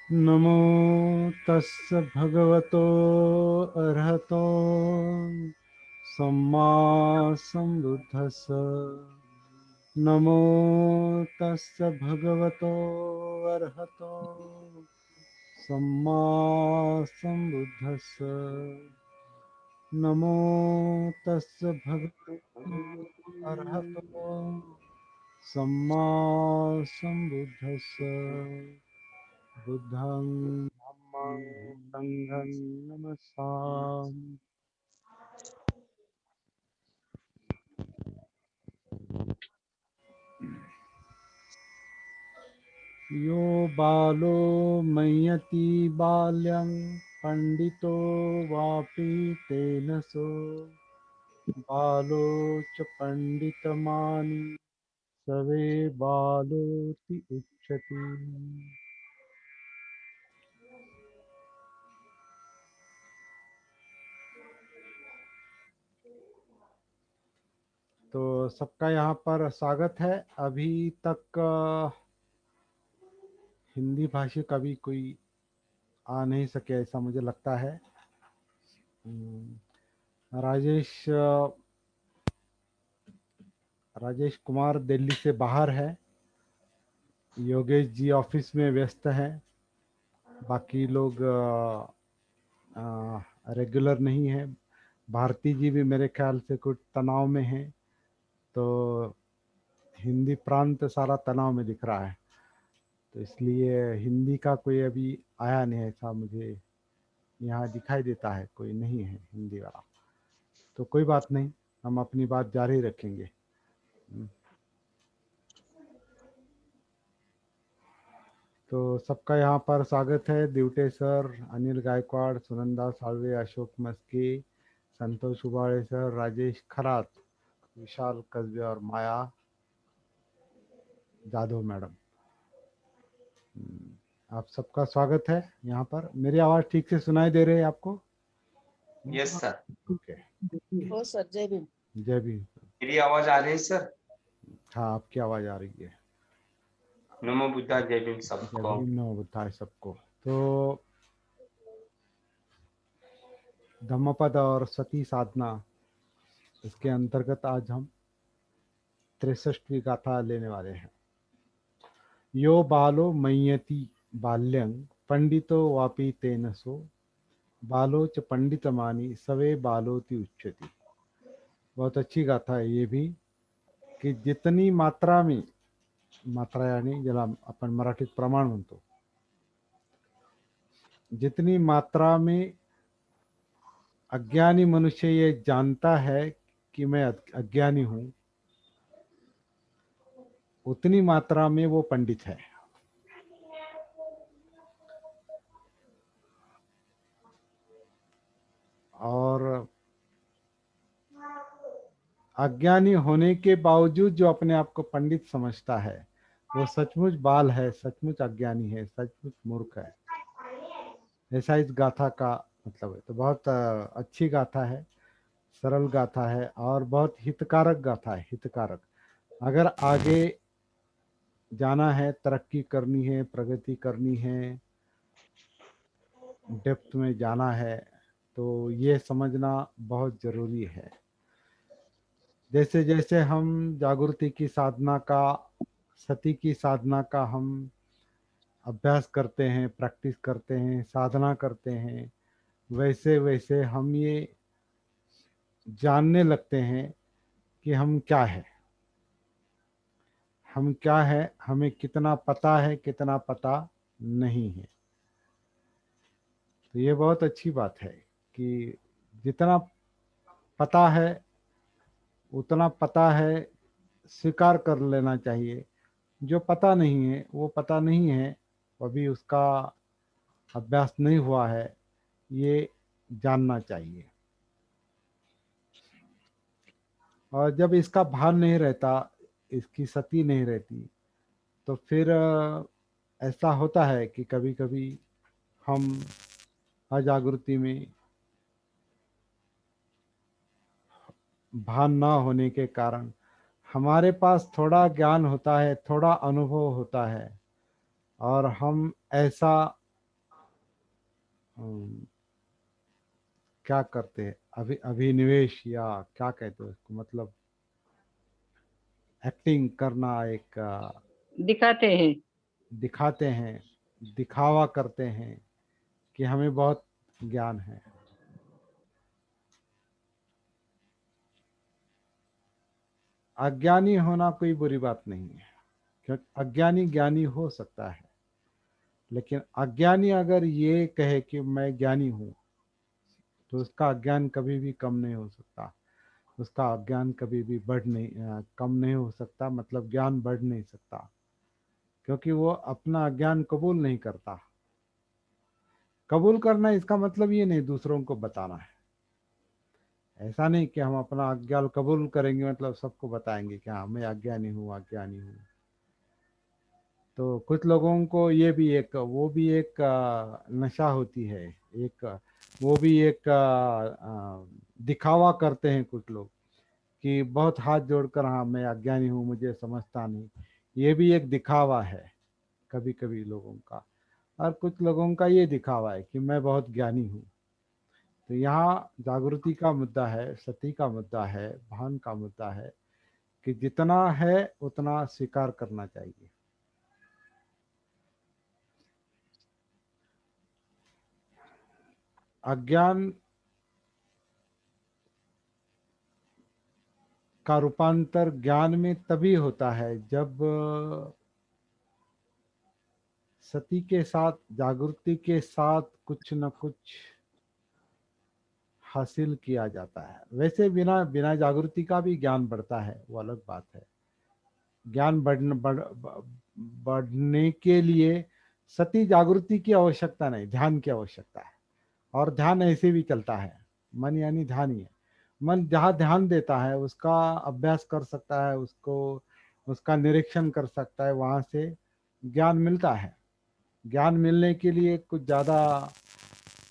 नमो तस्य भगवतो अरहतो सम्मा सम्बुद्धस्स। नमो तस्य भगवतो अरहतो सम्मा सम्बुद्धस्स। नमो तस्य भगवतो अरहतो सम्मा सम्बुद्धस्स। बुद्धं धम्मं संघं नमस्सामि। यो बालो मय्यति बाल्यं पंडितो वापि तेन सो बालो च पंडितमानि सवे बालोति उच्यते। तो सबका यहाँ पर स्वागत है। अभी तक हिंदी भाषी कभी कोई आ नहीं सके ऐसा मुझे लगता है। राजेश कुमार दिल्ली से बाहर है। योगेश जी ऑफिस में व्यस्त हैं। बाकी लोग रेगुलर नहीं है। भारती जी भी मेरे ख्याल से कुछ तनाव में हैं। तो हिंदी प्रांत सारा तनाव में दिख रहा है। तो इसलिए हिंदी का कोई अभी आया नहीं, ऐसा मुझे यहाँ दिखाई देता है। कोई नहीं है हिंदी वाला। तो कोई बात नहीं, हम अपनी बात जारी रखेंगे। तो सबका यहाँ पर स्वागत है। दिवटे सर, अनिल गायकवाड़, सुनंदा साळवे, अशोक मस्के, संतोष उबाळे सर, राजेश खरात, विशाल कस्बे और माया जाधव मैडम। आप सबका स्वागत है यहाँ पर। मेरी आवाज़ ठीक से सुनाई दे रही है आपको? Yes sir. ओके। हो सर, जय भीम। जय भीम। मेरी आवाज आ रही है सर? हाँ, आपकी आवाज़ आ रही है। नमो बुद्धा, जय भीम जय सबको। भीम, नमो बुद्धाय सबको। तो धम्मपद और सती साधना, इसके अंतर्गत आज हम 63वीं गाथा लेने वाले हैं। यो बालो मय्यति बाल्यं पंडितो वापि तेन सो बालो च पंडितमानी सवे बालोति उच्यति। बहुत अच्छी गाथा है ये भी, कि जितनी मात्रा में, मात्रा यानी ज्याला आपण मराठीत प्रमाण म्हणतो, जितनी मात्रा में अज्ञानी मनुष्य ये जानता है कि मैं अज्ञानी हूँ, उतनी मात्रा में वो पंडित है। और अज्ञानी होने के बावजूद जो अपने आप को पंडित समझता है, वो सचमुच बाल है, सचमुच अज्ञानी है, सचमुच मूर्ख है। ऐसा इस गाथा का मतलब है। तो बहुत अच्छी गाथा है, सरल गाथा है और बहुत हितकारक गाथा है। हितकारक, अगर आगे जाना है, तरक्की करनी है, प्रगति करनी है, डेप्थ में जाना है, तो ये समझना बहुत ज़रूरी है। जैसे जैसे हम जागृति की साधना का, सती की साधना का हम अभ्यास करते हैं, प्रैक्टिस करते हैं, साधना करते हैं, वैसे वैसे हम ये जानने लगते हैं कि हम क्या है, हम क्या है, हमें कितना पता है, कितना पता नहीं है। तो ये बहुत अच्छी बात है कि जितना पता है उतना पता है स्वीकार कर लेना चाहिए। जो पता नहीं है वो पता नहीं है, अभी उसका अभ्यास नहीं हुआ है, ये जानना चाहिए। और जब इसका भान नहीं रहता, इसकी सती नहीं रहती, तो फिर ऐसा होता है कि कभी कभी हम अजागृति में भान ना होने के कारण हमारे पास थोड़ा ज्ञान होता है, थोड़ा अनुभव होता है, और हम ऐसा अम, क्या करते हैं, अभिनिवेश या क्या कहते हैं उसको, मतलब एक्टिंग करना, एक दिखाते हैं। दिखाते हैं, दिखावा करते हैं कि हमें बहुत ज्ञान है। अज्ञानी होना कोई बुरी बात नहीं है, क्योंकि अज्ञानी ज्ञानी हो सकता है, लेकिन अज्ञानी अगर ये कहे कि मैं ज्ञानी हूँ, तो उसका अज्ञान कभी भी कम नहीं हो सकता, उसका अज्ञान कभी भी कम नहीं हो सकता, मतलब ज्ञान बढ़ नहीं सकता, क्योंकि वो अपना अज्ञान कबूल नहीं करता। कबूल करना इसका मतलब ये नहीं दूसरों को बताना है। ऐसा नहीं कि हम अपना अज्ञान कबूल करेंगे मतलब सबको बताएंगे कि हाँ मैं अज्ञानी हूँ, अज्ञानी हूँ। तो कुछ लोगों को ये भी एक, वो भी एक नशा होती है, एक वो भी एक दिखावा करते हैं कुछ लोग कि बहुत हाथ जोड़कर हाँ मैं अज्ञानी हूँ, मुझे समझता नहीं। ये भी एक दिखावा है कभी कभी लोगों का, और कुछ लोगों का ये दिखावा है कि मैं बहुत ज्ञानी हूँ। तो यहाँ जागृति का मुद्दा है, सती का मुद्दा है, भान का मुद्दा है कि जितना है उतना स्वीकार करना चाहिए। अज्ञान का रूपांतर ज्ञान में तभी होता है जब सती के साथ, जागृति के साथ कुछ न कुछ हासिल किया जाता है। वैसे बिना बिना जागृति का भी ज्ञान बढ़ता है, वो अलग बात है। ज्ञान बढ़ने के लिए सती जागृति की आवश्यकता नहीं, ध्यान की आवश्यकता है। और ध्यान ऐसे भी चलता है, मन यानी ध्यान ही है। मन जहाँ ध्यान देता है उसका अभ्यास कर सकता है, उसको उसका निरीक्षण कर सकता है, वहाँ से ज्ञान मिलता है। ज्ञान मिलने के लिए कुछ ज़्यादा,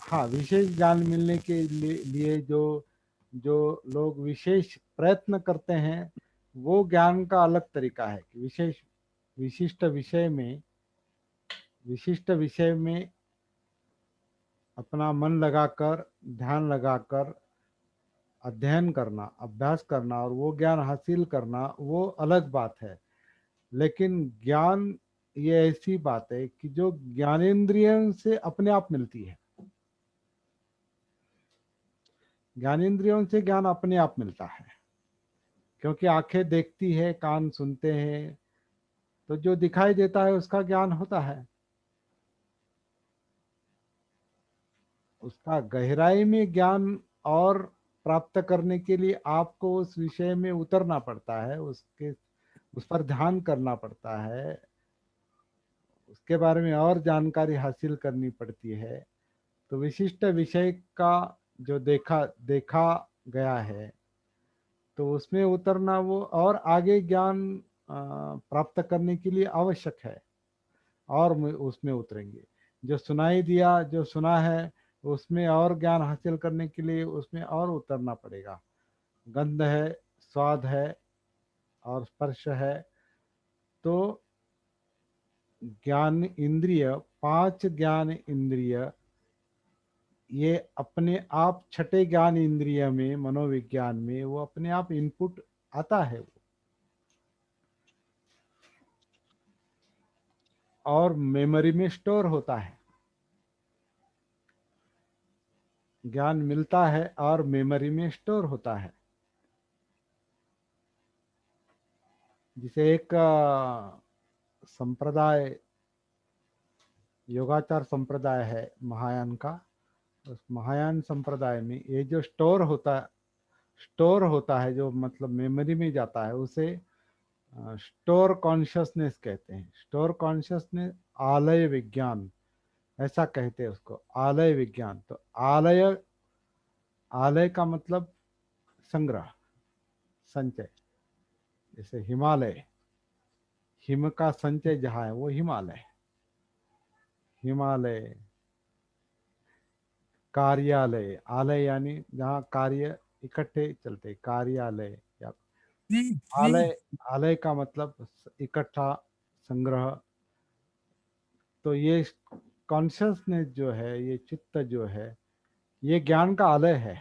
हाँ, विशेष ज्ञान मिलने के लिए जो जो लोग विशेष प्रयत्न करते हैं, वो ज्ञान का अलग तरीका है कि विशिष्ट विषय में विशिष्ट विषय में अपना मन लगाकर, ध्यान लगाकर अध्ययन करना, अभ्यास करना और वो ज्ञान हासिल करना, वो अलग बात है। लेकिन ज्ञान ये ऐसी बात है कि जो ज्ञानेंद्रियों से अपने आप मिलती है। ज्ञानेंद्रियों से ज्ञान अपने आप मिलता है, क्योंकि आंखें देखती है, कान सुनते हैं, तो जो दिखाई देता है उसका ज्ञान होता है। उसका गहराई में ज्ञान और प्राप्त करने के लिए आपको उस विषय में उतरना पड़ता है, उस पर ध्यान करना पड़ता है, उसके बारे में और जानकारी हासिल करनी पड़ती है। तो विशिष्ट विषय का जो देखा देखा गया है, तो उसमें उतरना वो और आगे ज्ञान प्राप्त करने के लिए आवश्यक है, और उसमें उतरेंगे। जो सुनाई दिया, जो सुना है, उसमें और ज्ञान हासिल करने के लिए उसमें और उतरना पड़ेगा। गंध है, स्वाद है और स्पर्श है। तो ज्ञान इंद्रिय, पांच ज्ञान इंद्रिय, ये अपने आप छठे ज्ञान इंद्रिय में, मनोविज्ञान में वो अपने आप इनपुट आता है वो, और मेमोरी में स्टोर होता है। ज्ञान मिलता है और मेमोरी में स्टोर होता है। जिसे एक संप्रदाय, योगाचार संप्रदाय है महायान का, उस महायान संप्रदाय में ये जो स्टोर होता है, जो मतलब मेमोरी में जाता है, उसे स्टोर कॉन्शियसनेस कहते हैं। स्टोर कॉन्शियसनेस, आलय विज्ञान ऐसा कहते हैं उसको, आलय विज्ञान। तो आलय, आलय का मतलब संग्रह, संचय। जैसे हिमालय, हिम का संचय जहाँ है वो हिमालय। हिमालय, कार्यालय, आलय यानी जहाँ कार्य इकट्ठे चलते, कार्यालय या आलय। आलय का मतलब इकट्ठा, संग्रह। तो ये कॉन्शियसनेस जो है, ये चित्त जो है, ये ज्ञान का आलय है।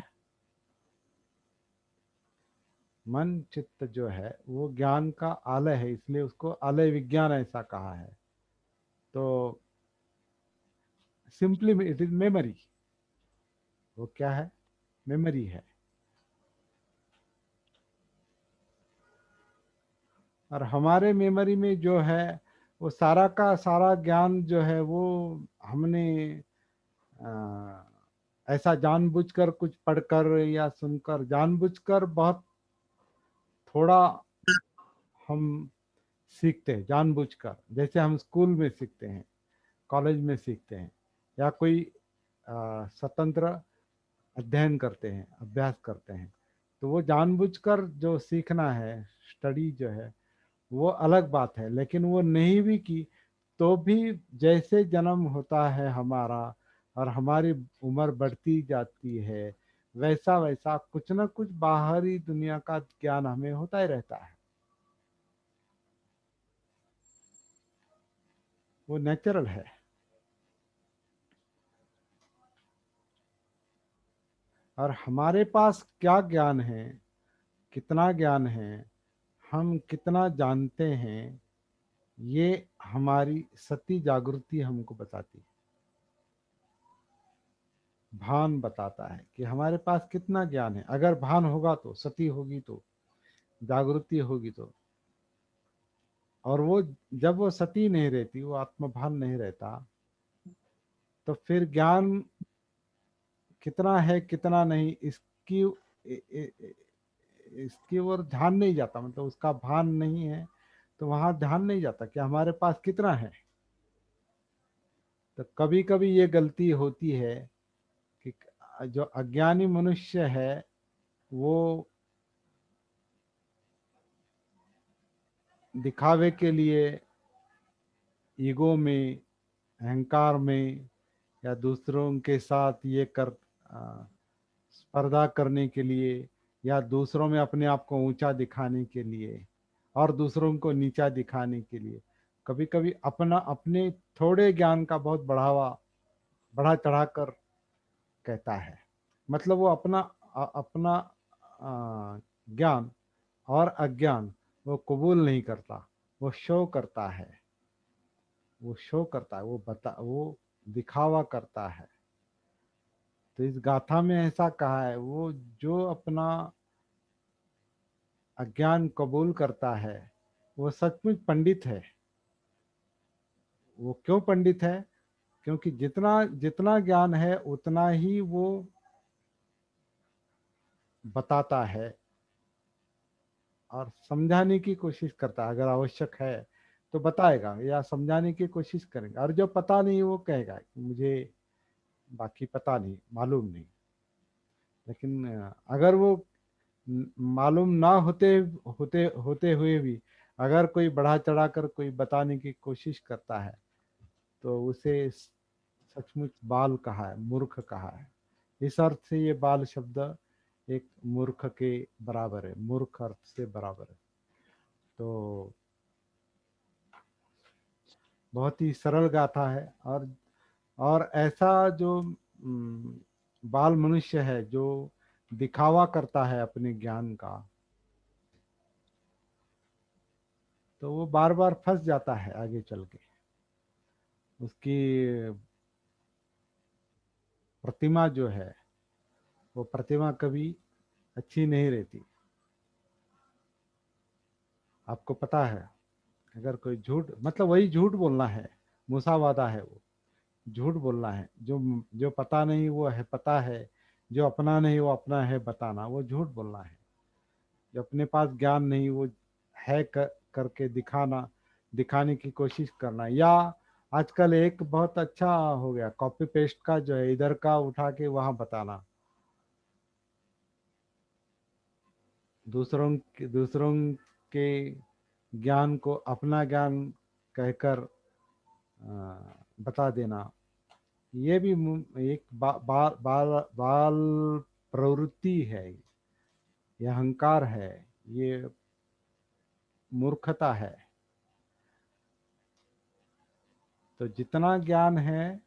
मन चित्त जो है वो ज्ञान का आलय है, इसलिए उसको आलय विज्ञान ऐसा कहा है। तो सिंपली इट इज मेमोरी। वो क्या है? मेमोरी है। और हमारे मेमोरी में जो है वो सारा का सारा ज्ञान जो है वो हमने अ, ऐसा जानबूझकर कुछ पढ़कर या सुनकर, जानबूझकर बहुत थोड़ा हम सीखते हैं, जानबूझकर। जैसे हम स्कूल में सीखते हैं, कॉलेज में सीखते हैं, या कोई स्वतंत्र अध्ययन करते हैं, अभ्यास करते हैं। तो वो जानबूझकर जो सीखना है, स्टडी जो है, वो अलग बात है। लेकिन वो नहीं भी की तो भी जैसे जन्म होता है हमारा और हमारी उम्र बढ़ती जाती है, वैसा वैसा कुछ ना कुछ बाहरी दुनिया का ज्ञान हमें होता ही रहता है। वो नेचुरल है। और हमारे पास क्या ज्ञान है, कितना ज्ञान है, हम कितना जानते हैं, ये हमारी सती जागृति हमको बताती है। भान बताता है कि हमारे पास कितना ज्ञान है। अगर भान होगा तो, सती होगी तो, जागृति होगी तो। और वो जब वो सती नहीं रहती, वो आत्मभान नहीं रहता, तो फिर ज्ञान कितना है कितना नहीं, इसकी इसकी ओर ध्यान नहीं जाता। मतलब उसका भान नहीं है तो वहां ध्यान नहीं जाता कि हमारे पास कितना है। तो कभी कभी ये गलती होती है कि जो अज्ञानी मनुष्य है वो दिखावे के लिए, ईगो में, अहंकार में, या दूसरों के साथ ये कर स्पर्धा करने के लिए, या दूसरों में अपने आप को ऊंचा दिखाने के लिए और दूसरों को नीचा दिखाने के लिए, कभी कभी अपना अपने थोड़े ज्ञान का बहुत बढ़ा चढ़ा कर कहता है। मतलब वो अपना ज्ञान और अज्ञान वो कबूल नहीं करता, वो शो करता है। वो शो करता है, वो दिखावा करता है। तो इस गाथा में ऐसा कहा है, वो जो अपना अज्ञान कबूल करता है वो सचमुच पंडित है। वो क्यों पंडित है? क्योंकि जितना जितना ज्ञान है उतना ही वो बताता है और समझाने की कोशिश करता है। अगर आवश्यक है तो बताएगा या समझाने की कोशिश करेगा, और जो पता नहीं वो कहेगा कि मुझे बाकी पता नहीं, मालूम नहीं। लेकिन अगर वो मालूम ना होते होते होते हुए भी अगर कोई बढ़ा चढ़ा कर कोई बताने की कोशिश करता है तो उसे सचमुच बाल कहा है, मूर्ख कहा है। इस अर्थ से ये बाल शब्द एक मूर्ख के बराबर है, मूर्ख अर्थ से बराबर है। तो बहुत ही सरल गाथा है। और ऐसा जो बाल मनुष्य है जो दिखावा करता है अपने ज्ञान का, तो वो बार बार फंस जाता है आगे चल के। उसकी प्रतिमा जो है वो प्रतिमा कभी अच्छी नहीं रहती। आपको पता है, अगर कोई झूठ, मतलब वही झूठ बोलना है, मूसावादा है वो। झूठ बोलना है, जो जो पता नहीं वो है पता है, जो अपना नहीं वो अपना है बताना, वो झूठ बोलना है। जो अपने पास ज्ञान नहीं वो है करके दिखाने की कोशिश करना। या आजकल एक बहुत अच्छा हो गया कॉपी पेस्ट का, जो है इधर का उठा के वहां बताना, दूसरों के ज्ञान को अपना ज्ञान कहकर बता देना। ये भी एक बाल प्रवृत्ति है। ये अहंकार है, ये मूर्खता है। तो जितना ज्ञान है,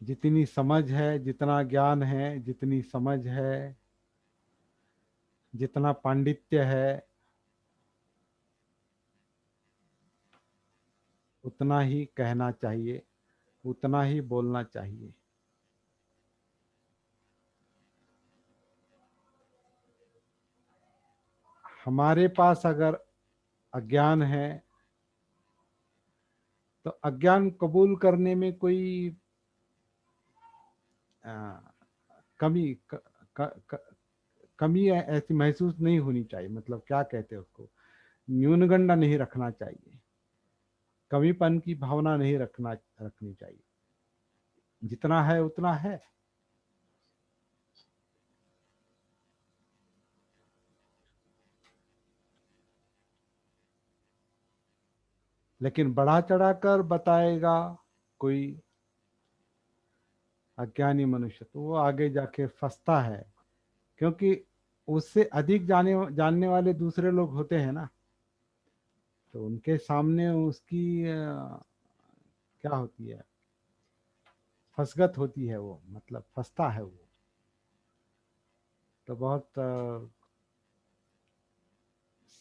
जितनी समझ है, जितना ज्ञान है, जितनी समझ है, जितना पांडित्य है, उतना ही कहना चाहिए, उतना ही बोलना चाहिए। हमारे पास अगर अज्ञान है तो अज्ञान कबूल करने में कोई आ, कमी क, क, क, कमी ऐसी महसूस नहीं होनी चाहिए। मतलब क्या कहते हैं उसको, न्यूनगंड नहीं रखना चाहिए, कमीपन की भावना नहीं रखनी चाहिए। जितना है उतना है। लेकिन बढ़ा चढ़ाकर बताएगा कोई अज्ञानी मनुष्य तो वो आगे जाके फंसता है, क्योंकि उससे अधिक जानने वाले दूसरे लोग होते हैं ना, तो उनके सामने उसकी क्या होती है, फसगत होती है, वो मतलब फंसता है वो। तो बहुत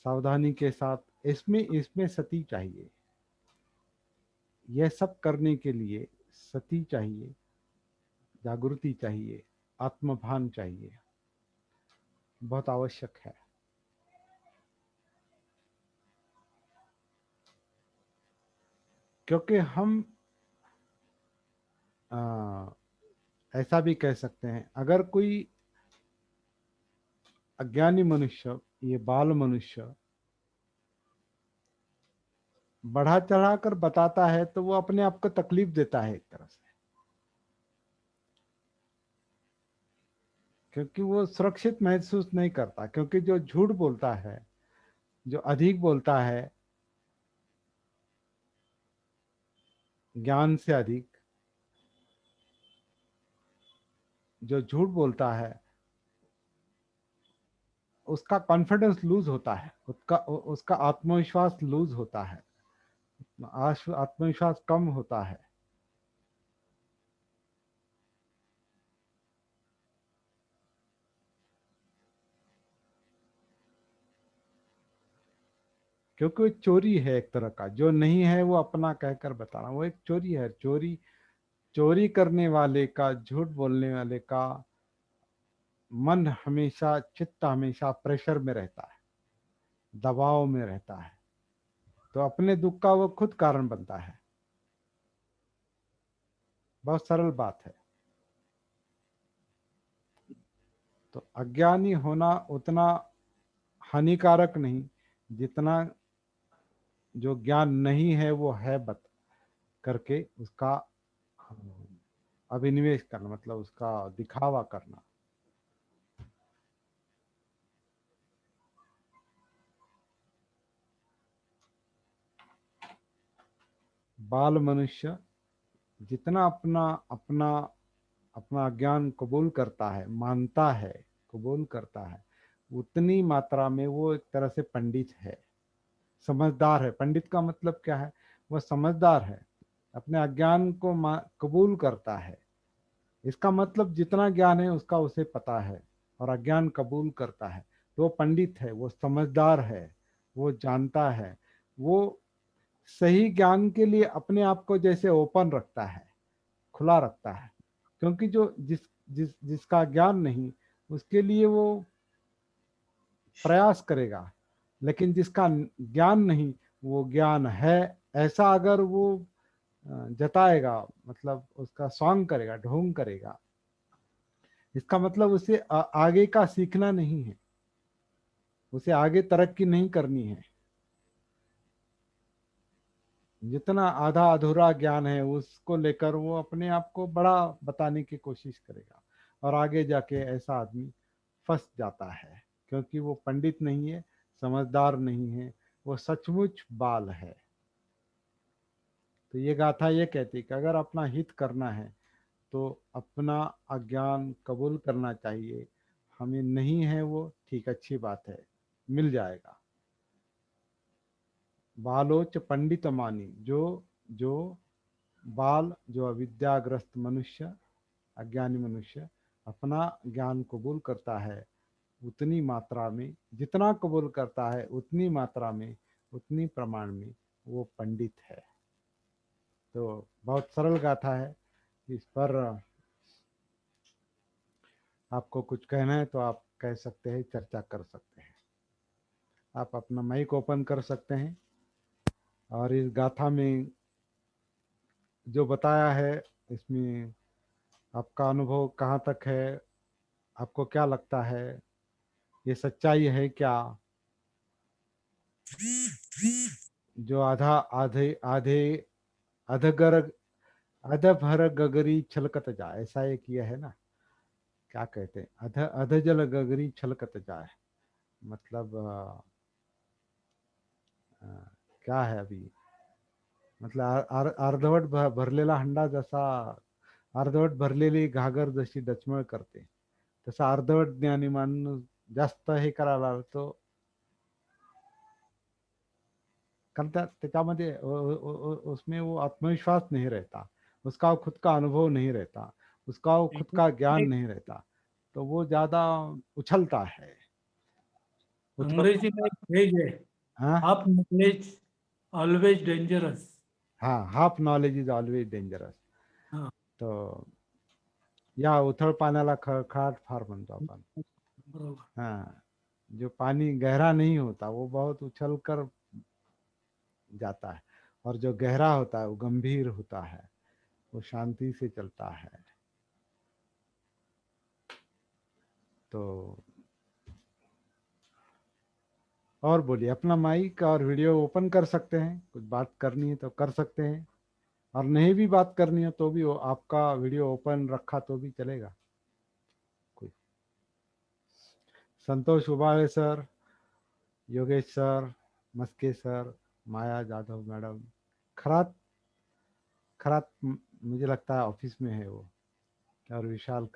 सावधानी के साथ इसमें इसमें सती चाहिए। यह सब करने के लिए सती चाहिए, जागृति चाहिए, आत्मभान चाहिए, बहुत आवश्यक है। क्योंकि हम ऐसा भी कह सकते हैं, अगर कोई अज्ञानी मनुष्य, ये बाल मनुष्य बढ़ा चढ़ा कर बताता है तो वो अपने आप को तकलीफ देता है एक तरह से, क्योंकि वो सुरक्षित महसूस नहीं करता। क्योंकि जो झूठ बोलता है, जो अधिक बोलता है ज्ञान से अधिक, जो झूठ बोलता है उसका कॉन्फिडेंस लूज होता है, उसका उसका आत्मविश्वास लूज होता है, आत्मविश्वास कम होता है। क्योंकि वो चोरी है एक तरह का, जो नहीं है वो अपना कहकर बताना, वो एक चोरी है। चोरी चोरी करने वाले का, झूठ बोलने वाले का मन हमेशा, चित्त हमेशा प्रेशर में रहता है, दबाव में रहता है। तो अपने दुख का वो खुद कारण बनता है। बहुत सरल बात है। तो अज्ञानी होना उतना हानिकारक नहीं जितना जो ज्ञान नहीं है वो है बत करके उसका अभिनिवेश करना, मतलब उसका दिखावा करना। बाल मनुष्य जितना अपना अपना अपना ज्ञान कबूल करता है, मानता है, कबूल करता है, उतनी मात्रा में वो एक तरह से पंडित है, समझदार है। पंडित का मतलब क्या है, वह समझदार है, अपने अज्ञान को कबूल करता है। इसका मतलब जितना ज्ञान है उसका उसे पता है और अज्ञान कबूल करता है, तो वो पंडित है, वो समझदार है, वो जानता है, वो सही ज्ञान के लिए अपने आप को जैसे ओपन रखता है, खुला रखता है। क्योंकि जो जिसका ज्ञान नहीं, उसके लिए वो प्रयास करेगा, लेकिन जिसका ज्ञान नहीं, वो ज्ञान है ऐसा अगर वो जताएगा, मतलब उसका सॉन्ग करेगा, ढोंग करेगा, इसका मतलब उसे आगे का सीखना नहीं है, उसे आगे तरक्की नहीं करनी है। जितना आधा अधूरा ज्ञान है उसको लेकर वो अपने आप को बड़ा बताने की कोशिश करेगा, और आगे जाके ऐसा आदमी फंस जाता है, क्योंकि वो पंडित नहीं है, समझदार नहीं है, वो सचमुच बाल है। तो ये गाथा ये कहती कि अगर अपना हित करना है तो अपना अज्ञान कबूल करना चाहिए। हमें नहीं है वो ठीक, अच्छी बात है, मिल जाएगा। बालोच पंडित मानी, जो जो बाल, जो अविद्याग्रस्त मनुष्य, अज्ञानी मनुष्य अपना ज्ञान कबूल करता है, उतनी मात्रा में, जितना कबूल करता है उतनी मात्रा में, उतनी प्रमाण में वो पंडित है। तो बहुत सरल गाथा है। इस पर आपको कुछ कहना है तो आप कह सकते हैं, चर्चा कर सकते हैं। आप अपना माइक ओपन कर सकते हैं और इस गाथा में जो बताया है, इसमें आपका अनुभव कहाँ तक है, आपको क्या लगता है, ये सच्चाई है क्या? जो आधा आधे आधे अधगर अधभर गगरी छलकत जाए, ऐसा एक ये है ना, क्या कहते हैं, अधजल गगरी छलकत जाए, मतलब अ, क्या है अभी, मतलब अर्धवट भरलेला हंडा जसा, अर्धवट भरलेली घागर जशी डचमळ करते, तसा अर्धवट ज्ञानी माणूस जास्त हे करायला तो करता, त्याच्यामध्ये उसमें वो आत्मविश्वास नहीं रहता, उसका खुद का अनुभव नहीं रहता, उसका वो खुद का ज्ञान नहीं रहता, तो वो ज्यादा उछलता है। अंग्रेजी में एक फ्रेज है, हाँ हाफ नॉलेज ऑलवेज डेंजरस। हाँ, half knowledge is always dangerous. हाँ, तो या उथळ पाण्याला खळखळाट फार म्हणतो आपण। बरोबर। हाँ, जो पानी गहरा नहीं होता वो बहुत उछल कर जाता है, और जो गहरा होता है वो गंभीर होता है, वो शांति से चलता है। तो और बोलिए, अपना माइक और वीडियो ओपन कर सकते हैं, कुछ बात करनी है तो कर सकते हैं, और नहीं भी बात करनी हो तो भी वो आपका वीडियो ओपन रखा तो भी चलेगा। कोई संतोष Ubale sir, Yogesh sir, Maske sir, माया जाधव मैडम, खरात खरात मुझे लगता है ऑफिस में है वो, और विशाल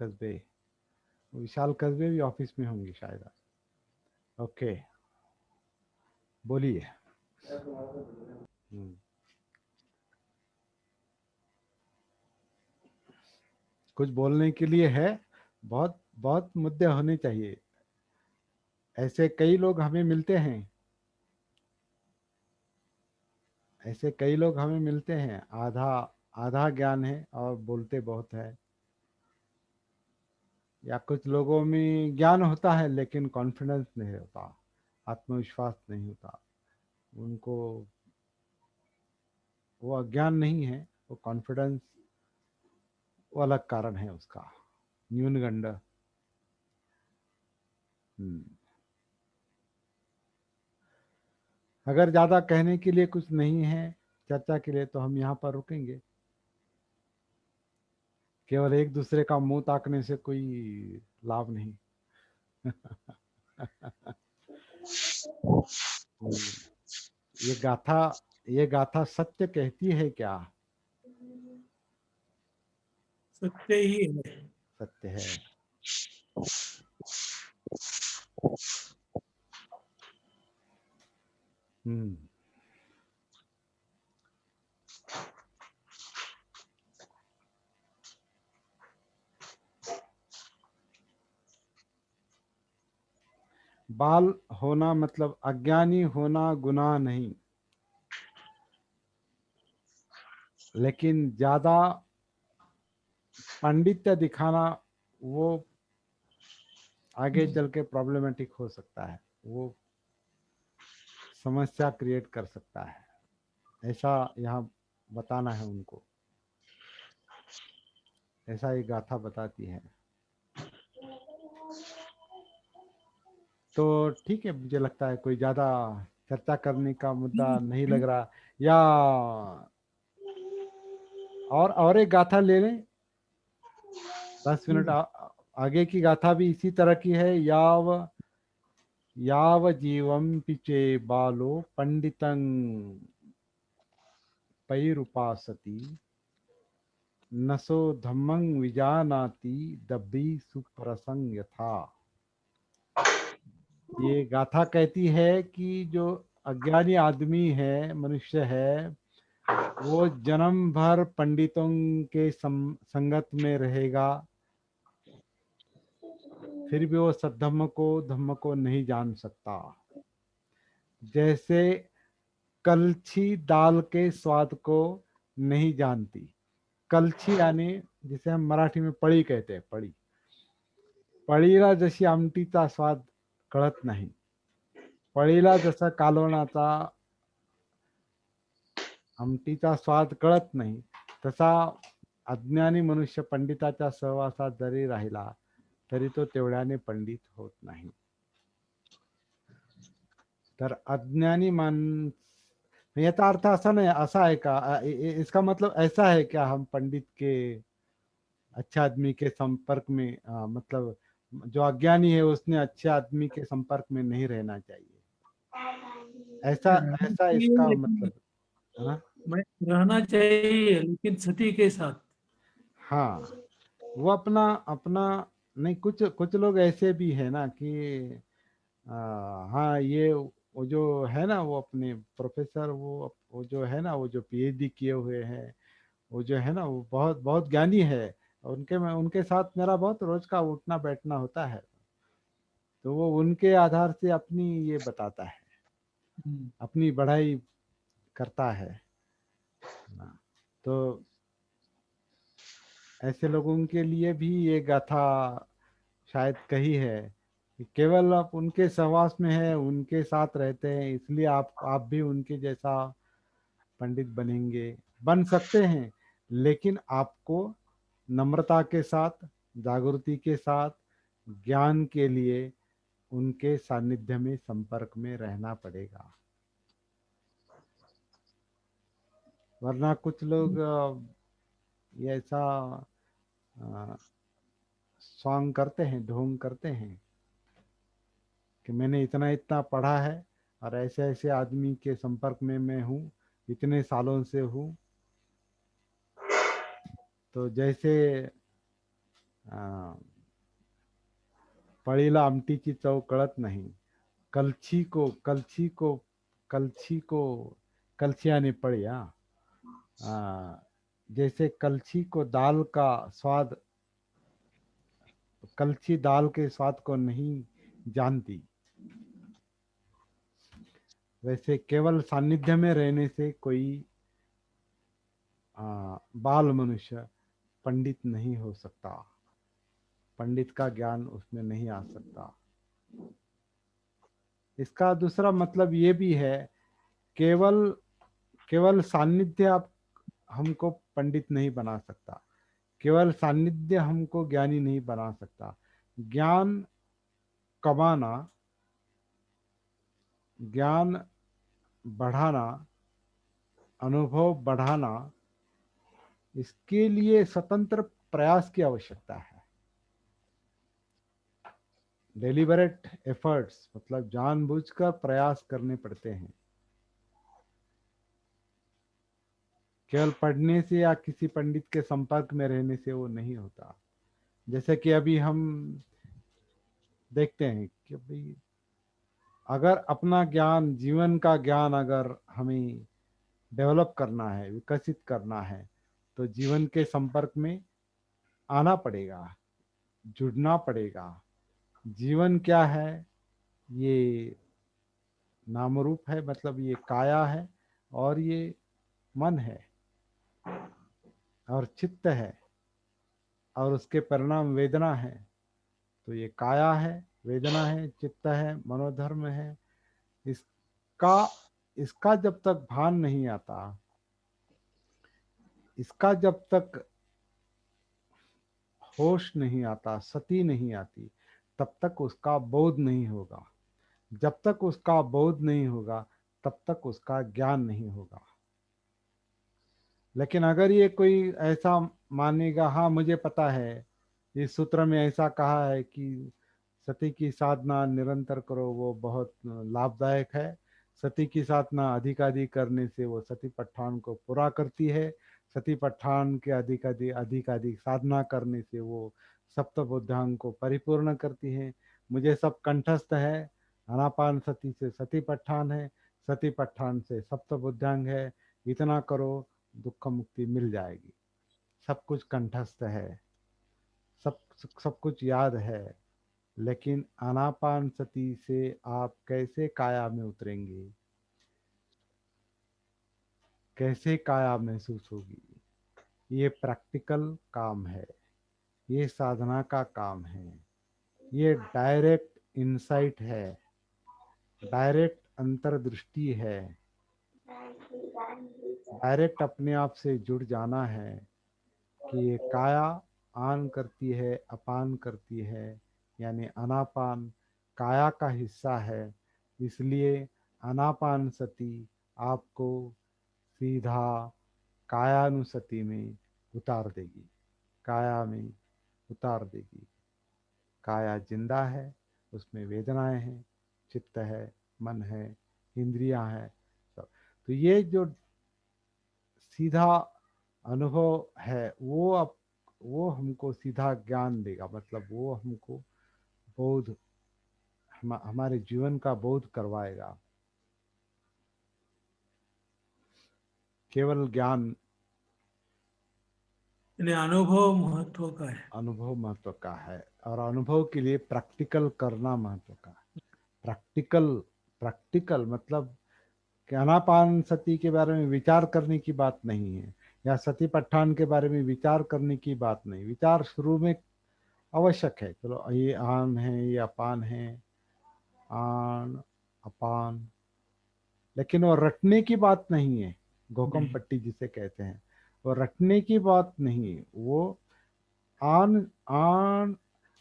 कस्बे भी ऑफिस में होंगे शायद। ओके, बोलिए। कुछ बोलने के लिए है, बहुत बहुत मुद्दे होने चाहिए। ऐसे कई लोग हमें मिलते हैं, ऐसे कई लोग हमें मिलते हैं, आधा आधा ज्ञान है और बोलते बहुत है, या कुछ लोगों में ज्ञान होता है लेकिन कॉन्फिडेंस नहीं होता, आत्मविश्वास नहीं होता उनको। वो अज्ञान नहीं है, वो कॉन्फिडेंस, वो अलग कारण है उसका, न्यूनगंड। अगर ज़्यादा कहने के लिए कुछ नहीं है चर्चा के लिए तो हम यहाँ पर रुकेंगे। केवल एक दूसरे का मुंह ताकने से कोई लाभ नहीं। ये गाथा, ये गाथा सत्य कहती है क्या? सत्य ही है। सत्य है। हम्म, बाल होना मतलब अज्ञानी होना गुनाह नहीं, लेकिन ज्यादा पांडित्य दिखाना वो आगे चल के प्रॉब्लमेटिक हो सकता है, वो समस्या क्रिएट कर सकता है, ऐसा यहाँ बताना है उनको, ऐसा ये गाथा बताती है। तो ठीक है, मुझे लगता है कोई ज़्यादा चर्चा करने का मुद्दा नहीं लग रहा, या और एक गाथा ले लें, 10 मिनट आगे की गाथा भी इसी तरह की है। याव जीवम पिचे बालो पंडितं पैरुपासति नसो धम्मं विजानाति दब्बी सुप्रसंग यथा। ये गाथा कहती है कि जो अज्ञानी आदमी है, मनुष्य है, वो जन्म भर पंडितों के संगत में रहेगा, फिर भी वो धम्म को नहीं जान सकता। जैसे कलछी दाल के स्वाद को नहीं जानती। कलछी यानी जिसे हम मराठी में पळी कहते हैं, पळी। पळीला जशी आमटीचा स्वाद कळत नाही, पळीला जसा कालवणाचा आमटीचा स्वाद कळत नाही, तसा अज्ञानी मनुष्य पंडिताच्या सहवासात जरी राहिला तरी तो तेवढ्याने पंडित होत नाही। तर अज्ञानी याचा अर्थ असा नहीं, ऐसा है का, इसका मतलब ऐसा है क्या हम पंडित के, अच्छे आदमी के संपर्क में, मतलब जो अज्ञानी है उसने अच्छे आदमी के संपर्क में नहीं रहना चाहिए, ऐसा ऐसा इसका मतलब है ना? मैं रहना चाहिए लेकिन सती के साथ। हाँ, वो अपना अपना नहीं, कुछ कुछ लोग ऐसे भी है ना कि हाँ, ये वो जो है ना, वो अपने प्रोफेसर, वो जो है ना, वो जो पीएचडी किए हुए हैं, वो जो है ना, वो बहुत बहुत ज्ञानी है। उनके साथ मेरा बहुत रोज का उठना बैठना होता है, तो वो उनके आधार से अपनी ये बताता है, अपनी बढ़ाई करता है ना। तो ऐसे लोगों के लिए भी ये गाथा शायद कही है कि केवल आप उनके सहवास में है, उनके साथ रहते हैं, इसलिए आप भी उनके जैसा पंडित बनेंगे, बन सकते हैं, लेकिन आपको नम्रता के साथ, जागृति के साथ, ज्ञान के लिए उनके सानिध्य में, संपर्क में रहना पड़ेगा। वरना कुछ लोग ये ऐसा सॉन्ग करते हैं, ढोंग करते हैं कि मैंने इतना इतना पढ़ा है और ऐसे ऐसे आदमी के संपर्क में मैं हूँ, इतने सालों से हूँ। तो जैसे पळीला आमटीची चव कळत नाही, कलछी को कलछी यानी पड़ी, जैसे कलछी को दाल का स्वाद, कलछी दाल के स्वाद को नहीं जानती, वैसे केवल सानिध्य में रहने से कोई बाल मनुष्य पंडित नहीं हो सकता, पंडित का ज्ञान उसमें नहीं आ सकता। इसका दूसरा मतलब ये भी है, केवल केवल सानिध्य आप हमको पंडित नहीं बना सकता, केवल सानिध्य हमको ज्ञानी नहीं बना सकता। ज्ञान कमाना, ज्ञान बढ़ाना, अनुभव बढ़ाना, इसके लिए स्वतंत्र प्रयास की आवश्यकता है। डेलिबरेट एफर्ट्स, मतलब जानबूझकर प्रयास करने पड़ते हैं। केवल पढ़ने से या किसी पंडित के संपर्क में रहने से वो नहीं होता। जैसे कि अभी हम देखते हैं कि भाई अगर अपना ज्ञान, जीवन का ज्ञान अगर हमें डेवलप करना है, विकसित करना है, तो जीवन के संपर्क में आना पड़ेगा, जुड़ना पड़ेगा। जीवन क्या है? ये नाम रूप है, मतलब ये काया है और ये मन है और चित्त है और उसके परिणाम वेदना है। तो ये काया है, वेदना है, चित्त है, मनोधर्म है। इसका जब तक भान नहीं आता, इसका जब तक होश नहीं आता, सती नहीं आती, तब तक उसका बोध नहीं होगा। जब तक उसका बोध नहीं होगा तब तक उसका ज्ञान नहीं होगा। लेकिन अगर ये कोई ऐसा मानेगा, हाँ मुझे पता है, इस सूत्र में ऐसा कहा है कि सती की साधना निरंतर करो, वो बहुत लाभदायक है। सती की साधना अधिकाधिक करने से वो सती पट्ठान को पूरा करती है। सतिपट्ठान के अधिक साधना करने से वो सप्तबुद्धांग को परिपूर्ण करती है। मुझे सब कंठस्थ है। आनापान सती से सतिपट्ठान है, सतिपट्ठान से सप्तबुद्धांग है। इतना करो, दुख मुक्ति मिल जाएगी। सब कुछ कंठस्थ है, सब सब कुछ याद है। लेकिन आनापान सती से आप कैसे काया में उतरेंगे, कैसे काया महसूस होगी? ये प्रैक्टिकल काम है, ये साधना का काम है, ये डायरेक्ट इंसाइट है, डायरेक्ट अंतर्दृष्टि है, डायरेक्ट अपने आप से जुड़ जाना है कि ये काया आन करती है, अपान करती है, यानी अनापान काया का हिस्सा है। इसलिए अनापान सती आपको सीधा कायानुसति में उतार देगी, काया में उतार देगी। काया जिंदा है, उसमें वेदनाएं हैं, चित्त है, मन है, इंद्रियां हैं, सब। तो ये जो सीधा अनुभव है वो हमको सीधा ज्ञान देगा, मतलब वो हमको बोध, हमारे जीवन का बोध करवाएगा। केवल ज्ञान, यानी अनुभव महत्व का है। अनुभव महत्व का है, और अनुभव के लिए प्रैक्टिकल करना महत्व का है। प्रैक्टिकल मतलब कि आनापान सती के बारे में विचार करने की बात नहीं है, या सती पट्ठान के बारे में विचार करने की बात नहीं। विचार शुरू में आवश्यक है, चलो ये आन है, ये अपान है, आन अपान, लेकिन वो रटने की बात नहीं है। घोकम पट्टी जिसे कहते हैं, वो रटने की बात नहीं है। वो आन आन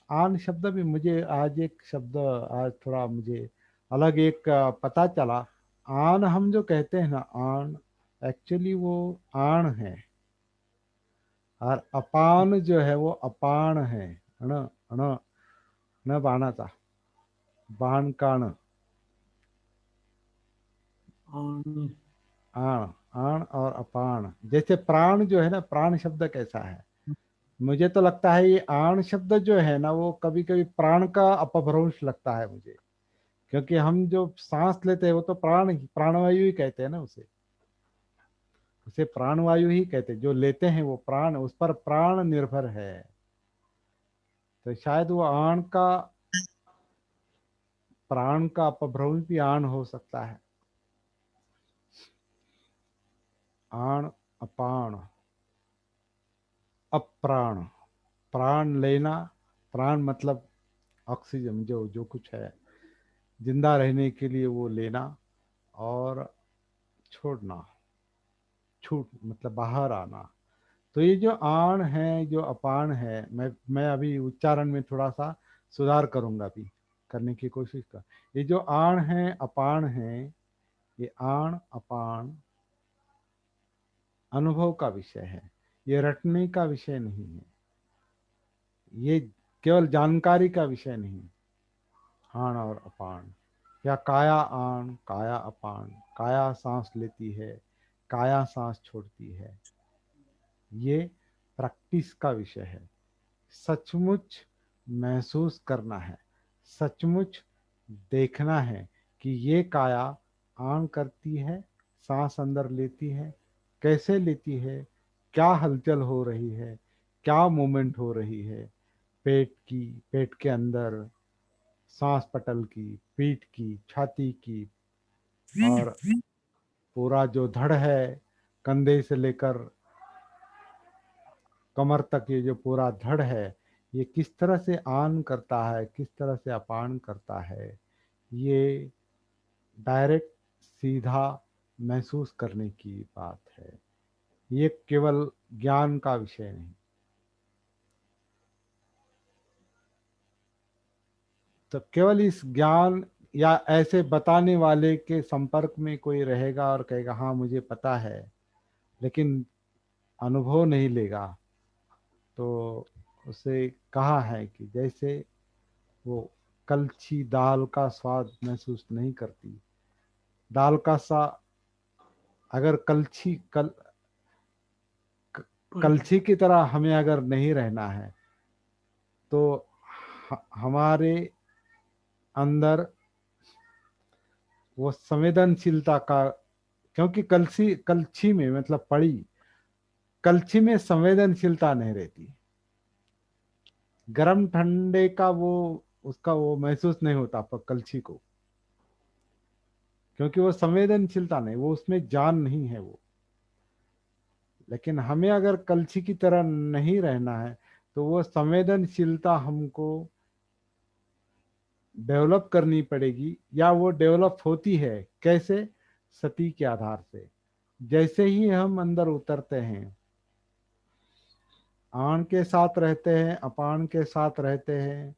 आन शब्द भी, मुझे आज एक शब्द, आज थोड़ा मुझे अलग एक पता चला। आन हम जो कहते हैं ना, आन एक्चुअली वो आण है, और अपान जो है वो अपान है। अण अण न बाणाचा, बाण का अण, और आण आण और अपान। जैसे प्राण जो है ना, प्राण शब्द कैसा है, मुझे तो लगता है ये आण शब्द जो है ना, वो कभी कभी प्राण का अपभ्रंश लगता है मुझे। क्योंकि हम जो सांस लेते हैं वो तो प्राणवायु ही कहते हैं ना, उसे प्राणवायु ही कहते हैं। जो लेते हैं वो प्राण, उस पर प्राण निर्भर है। तो शायद वो आण का, प्राण का अपभ्रंश भी आण हो सकता है। आण अपान अप्राण, प्राण लेना, प्राण मतलब ऑक्सीजन, जो जो कुछ है जिंदा रहने के लिए वो लेना, और छोड़ना, छूट मतलब बाहर आना। तो ये जो आण है, जो अपान है, मैं अभी उच्चारण में थोड़ा सा सुधार करूंगा, अभी करने की कोशिश कर। ये जो आण है, अपान है, ये आण अपान अनुभव का विषय है, ये रटने का विषय नहीं है, ये केवल जानकारी का विषय नहीं। आण और अपान, या काया आण काया अपान, काया सांस लेती है, काया सांस छोड़ती है, ये प्रैक्टिस का विषय है। सचमुच महसूस करना है, सचमुच देखना है कि ये काया आन करती है, सांस अंदर लेती है, कैसे लेती है, क्या हलचल हो रही है, क्या मूवमेंट हो रही है, पेट की, पेट के अंदर, सांस पटल की, पीठ की, छाती की, और पूरा जो धड़ है, कंधे से लेकर कमर तक, ये जो पूरा धड़ है, ये किस तरह से आन करता है, किस तरह से अपान करता है, ये डायरेक्ट सीधा महसूस करने की बात है। ये केवल ज्ञान का विषय नहीं। तो केवल इस ज्ञान या ऐसे बताने वाले के संपर्क में कोई रहेगा और कहेगा हाँ मुझे पता है, लेकिन अनुभव नहीं लेगा, तो उसे कहा है कि जैसे वो कलछी दाल का स्वाद महसूस नहीं करती। दाल का सा, अगर कलछी कलछी की तरह हमें अगर नहीं रहना है तो हमारे अंदर वो संवेदनशीलता का, क्योंकि कलछी कलछी में मतलब पड़ी, कलछी में संवेदनशीलता नहीं रहती। गर्म ठंडे का वो उसका वो महसूस नहीं होता पर कलछी को, क्योंकि वो संवेदनशीलता नहीं, वो उसमें जान नहीं है वो। लेकिन हमें अगर कलछी की तरह नहीं रहना है तो वो संवेदनशीलता हमको डेवलप करनी पड़ेगी, या वो डेवलप होती है कैसे? सती के आधार से। जैसे ही हम अंदर उतरते हैं, आन के साथ रहते हैं, अपान के साथ रहते हैं,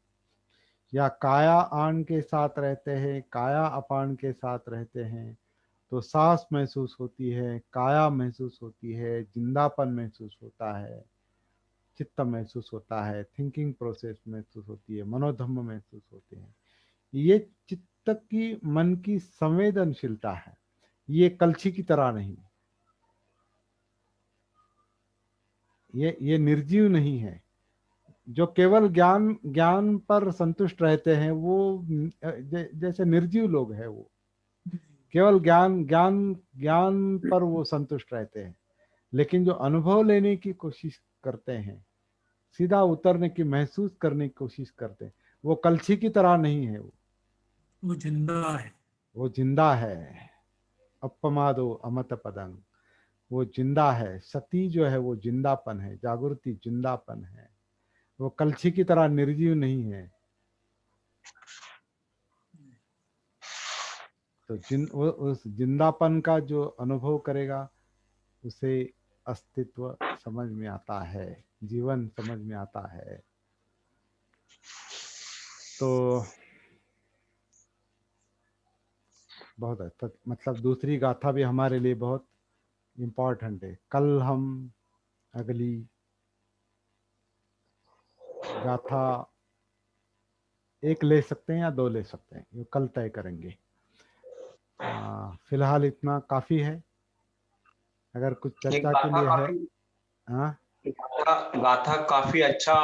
या काया आन के साथ रहते हैं, काया अपान के साथ रहते हैं, तो सांस महसूस होती है, काया महसूस होती है, जिंदापन महसूस होता है, चित्त महसूस होता है, थिंकिंग प्रोसेस महसूस होती है, मनोधम्म महसूस होते हैं। ये चित्त की, मन की संवेदनशीलता है, ये कलछी की तरह नहीं। ये निर्जीव नहीं है। जो केवल ज्ञान ज्ञान पर संतुष्ट रहते हैं वो जैसे निर्जीव लोग हैं, वो केवल ज्ञान ज्ञान ज्ञान पर वो संतुष्ट रहते हैं। लेकिन जो अनुभव लेने की कोशिश करते हैं, सीधा उतरने की, महसूस करने की कोशिश करते हैं, वो कलछी की तरह नहीं है। वो जिंदा है। वो जिंदा है। अपमादो अमत पदंग, वो जिंदा है। सती जो है वो जिंदापन है, जागृति जिंदापन है। वो कलछी की तरह निर्जीव नहीं है। तो वो उस जिंदापन का जो अनुभव करेगा उसे अस्तित्व समझ में आता है, जीवन समझ में आता है। तो बहुत है, मतलब दूसरी गाथा भी हमारे लिए बहुत इम्पोर्टेंट है। कल हम अगली गाथा एक ले सकते हैं या दो ले सकते हैं, ये कल तय करेंगे। फिलहाल इतना काफी है। अगर कुछ ये चर्चा के गाथा लिए है। काफी हाँ। गाथा काफी अच्छा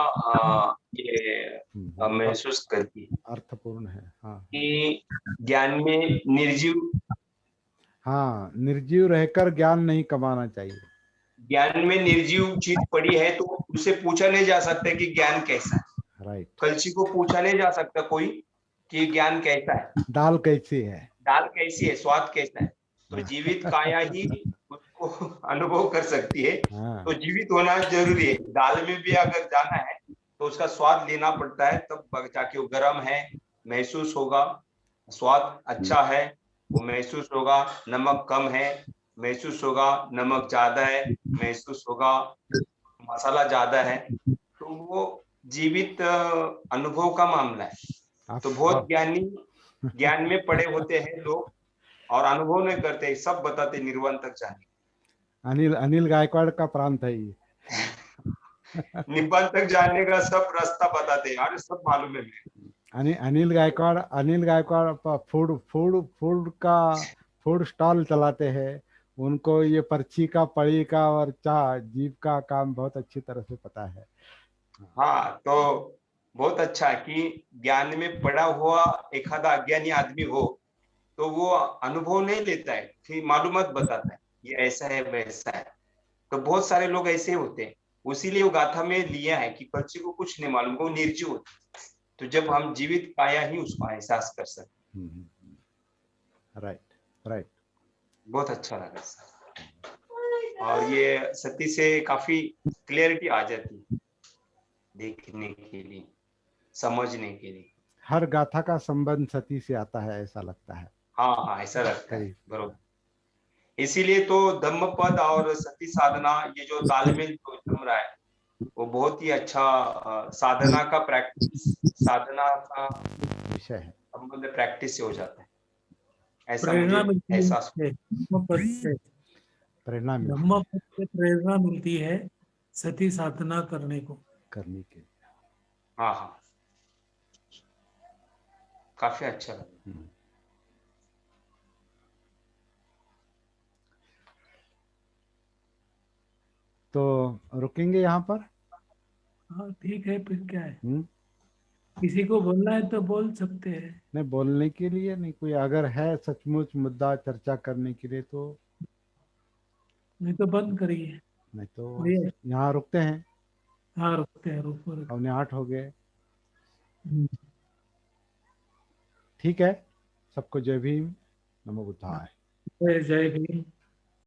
ये महसूस करती है अर्थपूर्ण है। हाँ कि ज्ञान में निर्जीव, हाँ, निर्जीव रहकर ज्ञान नहीं कमाना चाहिए। ज्ञान में निर्जीव चीज पड़ी है तो उसे पूछा नहीं जा सकता कि ज्ञान कैसा है। राइट। कलछी को पूछा नहीं जा सकता कोई कि ज्ञान कैसा है, दाल कैसी है। दाल कैसी है, स्वाद कैसा है। तो जीवित काया ही उसको अनुभव कर सकती है। तो हाँ जीवित होना जरूरी है। दाल में भी अगर जाना है तो उसका स्वाद लेना पड़ता है, तब जाके वो गर्म है महसूस होगा, स्वाद अच्छा है वो महसूस होगा, नमक कम है महसूस होगा, नमक ज्यादा है महसूस होगा, मसाला ज्यादा है। तो वो जीवित अनुभव का मामला है। तो बहुत आप ज्ञानी ज्ञान में पड़े होते हैं लोग और अनुभव नहीं करते, सब बताते निर्वाण तक जाने। अनिल अनिल गायकवाड़ का प्रांत है ये। निब्बान तक जाने का सब रास्ता बताते हैं, अरे सब मालूम है मुझे। Anil Gaikwad food food food का फूड स्टॉल चलाते हैं। उनको ये पर्ची का, पड़ी का और चाह जीव का काम बहुत अच्छी तरह से पता है। हाँ, तो बहुत अच्छा है कि ज्ञान में पड़ा हुआ एक आधा अज्ञानी आदमी हो तो वो अनुभव नहीं लेता है, फिर मालूमात बताता है ये ऐसा है वैसा है। तो बहुत सारे लोग ऐसे होते हैं, उसीलिए वो गाथा में लिया है कि पर्ची को कुछ नहीं मालूम, वो निर्जीव होता है। तो जब हम जीवित पाया ही उसका एहसास कर सकते। Right right. बहुत अच्छा लगा सर। और ये सती से काफी क्लियरिटी आ जाती है देखने के लिए, समझने के लिए। हर गाथा का संबंध सती से आता है ऐसा लगता है। हाँ हाँ, ऐसा लगता है करीब। बरोबर। इसीलिए तो धम्मपद और सती साधना, ये जो तालमेल जो जम रहा है वो बहुत ही अच्छा साधना का प्रैक्टिस, साधना का विषय है। संबंध प्रैक्टिस से हो जाता है, ऐसा मुझे प्रेरणा मिलती एहसास। है धम्मपद से। प्रेरणा मिलती है धम्मपद से प्रेरणा मिलती है सती साधना करने को। करने के लिए। हाँ हाँ, काफी अच्छा लगा। तो रुकेंगे यहाँ पर। हाँ ठीक है, फिर क्या है, हम्म। किसी को बोलना है तो बोल सकते हैं। नहीं, बोलने के लिए नहीं, कोई अगर है सचमुच मुद्दा चर्चा करने के लिए तो। नहीं तो बंद करिए नहीं तो भैया। यहाँ रुकते हैं। हाँ रुकते हैं, रुको रुको। 9:45 हो गए। हम्म। ठीक है। सबको जय भीम। नमो बुद्धाय। जय जय भीम।